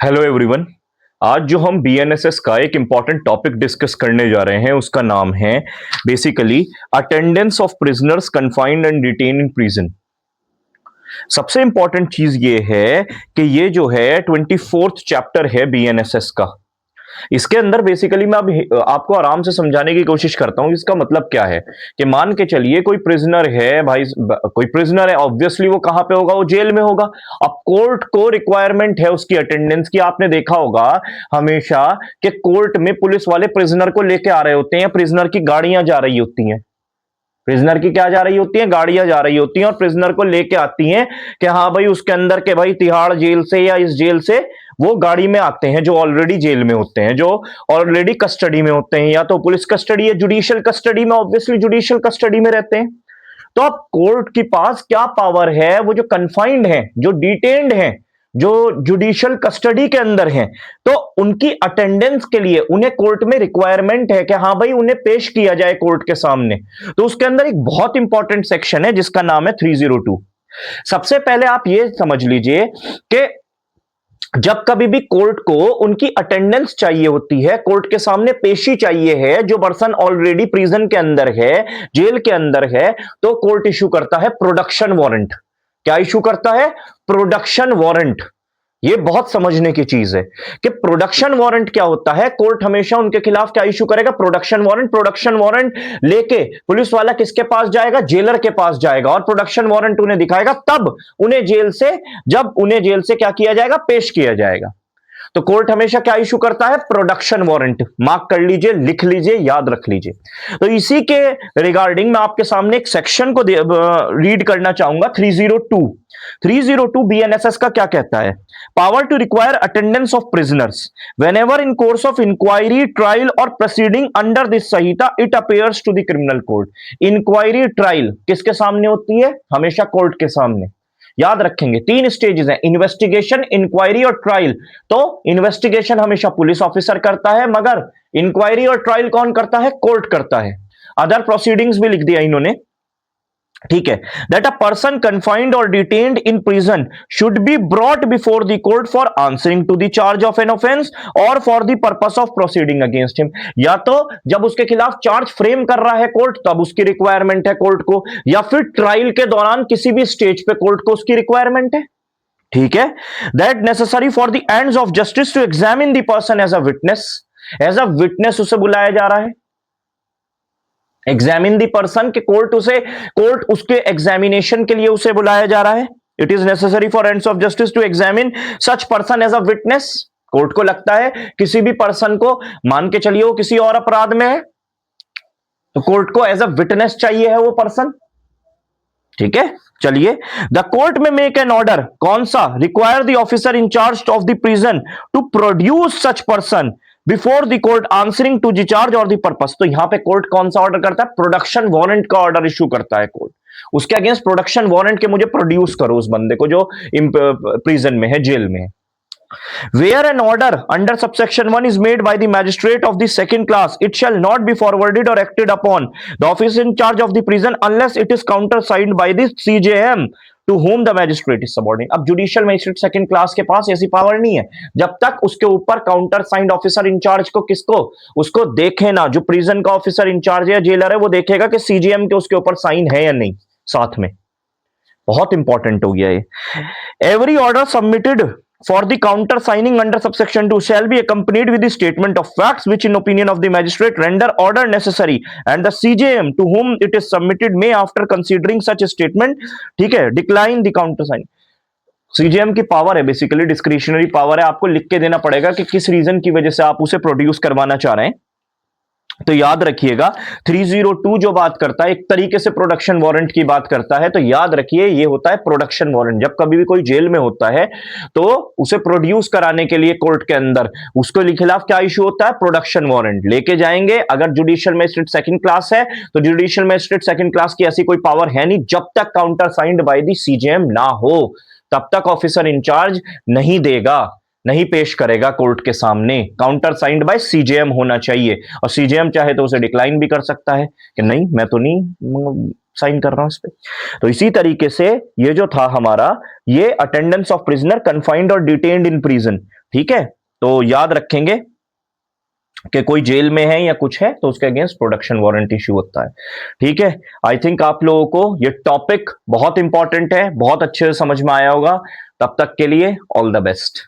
Hello everyone. आज जो हम बीएनएसएस का एक इंपॉर्टेंट टॉपिक डिस्कस करने जा रहे हैं उसका नाम है basically attendance of prisoners confined and detain in prison. सबसे इंपॉर्टेंट चीज ये है कि ये जो है 24th चैप्टर है बीएनएसएस का। इसके अंदर बेसिकली मैं अब आपको आराम से समझाने की कोशिश करता हूं। इसका मतलब क्या है कि मान के चलिए कोई प्रिजनर है भाई, कोई प्रिजनर है, ऑब्वियसली वो कहां पे होगा, वो जेल में होगा। अब कोर्ट को रिक्वायरमेंट है उसकी अटेंडेंस की। आपने देखा होगा हमेशा कि कोर्ट में पुलिस वाले प्रिजनर को लेके आ रहे होते हैं, प्रिजनर की गाड़ियां जा रही होती हैं, प्रिजनर की क्या जा रही होती है, गाड़ियां जा रही होती हैं और प्रिजनर को लेके आती हैं कि हाँ भाई उसके अंदर के भाई तिहाड़ जेल से या इस जेल से वो गाड़ी में आते हैं जो ऑलरेडी जेल में होते हैं, जो ऑलरेडी कस्टडी में होते हैं, या तो पुलिस कस्टडी या जुडिशियल कस्टडी में, ऑब्वियसली जुडिशियल कस्टडी में रहते हैं। तो अब कोर्ट के पास क्या पावर है, वो जो कन्फाइंड है, जो डिटेन्ड है, जो जुडिशियल कस्टडी के अंदर हैं, तो उनकी अटेंडेंस के लिए उन्हें कोर्ट में रिक्वायरमेंट है कि हाँ भाई उन्हें पेश किया जाए कोर्ट के सामने। तो उसके अंदर एक बहुत इंपॉर्टेंट सेक्शन है जिसका नाम है 302। सबसे पहले आप ये समझ लीजिए कि जब कभी भी कोर्ट को उनकी अटेंडेंस चाहिए होती है, कोर्ट के सामने पेशी चाहिए है, जो पर्सन ऑलरेडी प्रिजन के अंदर है, जेल के अंदर है, तो कोर्ट इशू करता है प्रोडक्शन वारंट। क्या इशू करता है? Production warrant. ये बहुत समझने की चीज है कि प्रोडक्शन वारंट क्या होता है। कोर्ट हमेशा उनके खिलाफ क्या इशू करेगा? Production warrant. प्रोडक्शन वारंट लेके पुलिस वाला किसके पास जाएगा? जेलर के पास जाएगा और प्रोडक्शन वारंट उन्हें दिखाएगा, तब उन्हें जेल से, जब उन्हें जेल से क्या किया जाएगा? पेश किया जाएगा। तो कोर्ट हमेशा क्या इशू करता है? Production warrant. मार्क कर लीजिए, लिख लीजिए, याद रख लीजिए। तो इसी के रिगार्डिंग मैं आपके सामने एक सेक्शन को रीड करना चाहूंगा, 302। 302 बीएनएसएस का क्या कहता है? Power to require attendance of prisoners whenever in course of inquiry, trial or proceeding under this संहिता it appears to the criminal court। Inquiry trial किसके सामने होती है? हमेशा कोर्ट के सामने। याद रखेंगे तीन स्टेजेस हैं, इन्वेस्टिगेशन, इंक्वायरी और ट्रायल। तो इन्वेस्टिगेशन हमेशा पुलिस ऑफिसर करता है, मगर इंक्वायरी और ट्रायल कौन करता है? कोर्ट करता है। अदर प्रोसीडिंग्स भी लिख दिया इन्होंने, ठीक है। दैट अ पर्सन कन्फाइंड और detained in prison should be brought before the court for answering to the charge of an offence और for the purpose of proceeding against him. या तो जब उसके खिलाफ चार्ज फ्रेम कर रहा है कोर्ट, तब उसकी रिक्वायरमेंट है कोर्ट को, या फिर ट्रायल के दौरान किसी भी स्टेज पे कोर्ट को उसकी रिक्वायरमेंट है, ठीक है। That necessary for the ends of justice to examine the person as a witness. As a witness उसे बुलाया जा रहा है, एग्जामिन दी पर्सन के कोर्ट उसके एग्जामिनेशन के लिए उसे बुलाया जा रहा है। It is necessary for ends of justice to examine such person as a witness. Court को लगता है किसी भी पर्सन को, मान के चलिए वो किसी और अपराध में है, तो कोर्ट को एज अ विटनेस चाहिए है वो पर्सन, ठीक है। चलिए, द कोर्ट में मेक एन ऑर्डर, कौन सा? Require the officer in charge of the prison to produce such person before the court answering to the charge और द पर्पस। तो यहां पे कोर्ट कौन सा ऑर्डर करता है? प्रोडक्शन वारंट का ऑर्डर इशू करता है कोर्ट। उसके अगेंस्ट प्रोडक्शन वारंट के मुझे प्रोड्यूस करो उस बंदे को जो प्रिजन में है, जेल में है। Where an order under subsection 1 is made by the magistrate of the second class, it shall not be forwarded or acted upon the officer in charge of the prison unless it is countersigned by the CJM to whom the magistrate is subordinate। अब judicial magistrate second class के पास ऐसी power नहीं है जब तक उसके ऊपर counter signed officer in charge को, किसको? उसको देखे ना, जो प्रिजन का ऑफिसर इंचार्ज है या जेलर है, वो देखेगा कि सीजीएम के उसके ऊपर साइन है या नहीं साथ में। बहुत इंपॉर्टेंट हो गया ये। Every order submitted for the counter signing under subsection 2 shall be accompanied with the statement of facts which in opinion of the magistrate render order necessary, and the CJM to whom it is submitted may after considering such a statement, ठीक है, decline the counter sign। CGM की power है, basically discretionary power है, आपको लिख के देना पड़ेगा कि किस रीजन की वजह से आप उसे प्रोड्यूस करवाना चाह रहे हैं। तो याद रखिएगा 302 जो बात करता है, एक तरीके से प्रोडक्शन वारंट की बात करता है। तो याद रखिए ये होता है प्रोडक्शन वारंट। जब कभी भी कोई जेल में होता है तो उसे प्रोड्यूस कराने के लिए कोर्ट के अंदर उसके खिलाफ क्या इशू होता है? प्रोडक्शन वारंट लेके जाएंगे। अगर जुडिशियल मजिस्ट्रेट सेकंड क्लास है तो जुडिशियल मजिस्ट्रेट सेकंड क्लास की ऐसी कोई पावर है नहीं, जब तक counter signed by the CJM ना हो तब तक ऑफिसर इंचार्ज नहीं देगा, नहीं पेश करेगा कोर्ट के सामने। काउंटर साइंड बाय सीजेएम होना चाहिए, और सीजेएम चाहे तो उसे डिक्लाइन भी कर सकता है कि नहीं मैं तो नहीं साइन कर रहा हूं इस पे। तो इसी तरीके से ये जो था हमारा, ये अटेंडेंस ऑफ प्रिजनर कन्फाइंड और डिटेन्ड इन प्रिजन, ठीक है। तो याद रखेंगे कि कोई जेल में है या कुछ है तो उसके अगेंस्ट प्रोडक्शन वारंट इश्यू होता है, ठीक है। आई थिंक आप लोगों को ये टॉपिक बहुत इंपॉर्टेंट है, बहुत अच्छे से समझ में आया होगा। तब तक के लिए ऑल द बेस्ट।